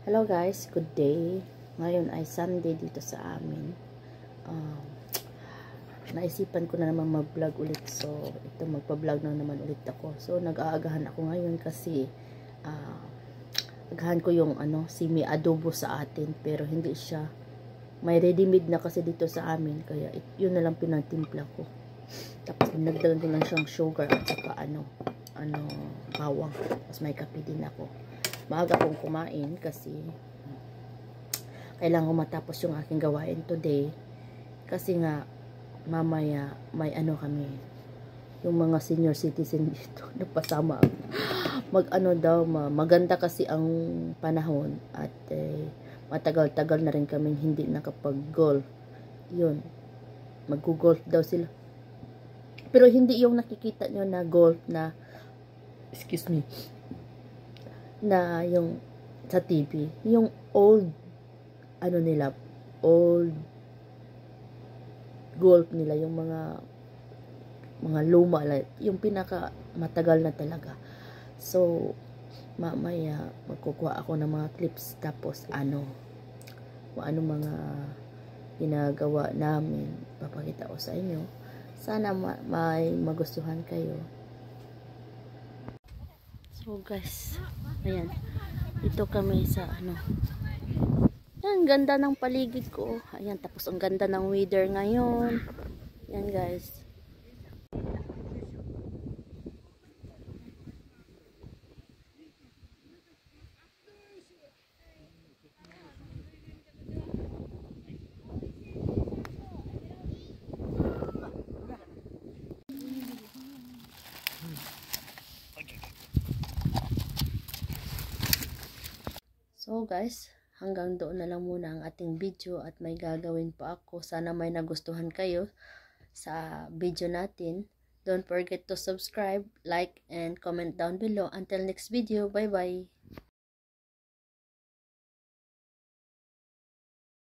Hello guys, good day. Ngayon ay Sunday dito sa amin. Naisipan ko na naman mag-vlog ulit. So, ito magpa-vlog na naman ulit ako. So, nag-aagahan ako ngayon kasi agahan ko yung simi adobo sa atin. Pero hindi siya. May ready-made na kasi dito sa amin. Kaya yun na lang pinatimpla ko. Tapos nagdagan ko lang siyang sugar at saka bawang. Tapos may kape din ako. Maaga akong kumain kasi kailangan ko matapos yung aking gawain today kasi nga mamaya may kami yung mga senior citizen dito napasama maganda kasi ang panahon at matagal-tagal na rin kami hindi nakapag-golf. Yun, mag-golf daw sila pero hindi yung nakikita nyo na golf na na yung sa TV, yung old old golf nila, yung mga luma, yung pinaka matagal na talaga. So mamaya magkukuha ako ng mga clips tapos mga ginagawa namin papakita ko sa inyo. Sana may magustuhan kayo. So guys, ayan, dito kami sa ang ganda ng paligid ko. Ayan, tapos ang ganda ng weather ngayon. Ayan guys. So guys, hanggang doon na lang muna ang ating video at may gagawin pa ako. Sana may nagustuhan kayo sa video natin. Don't forget to subscribe, like, and comment down below. Until next video, bye bye!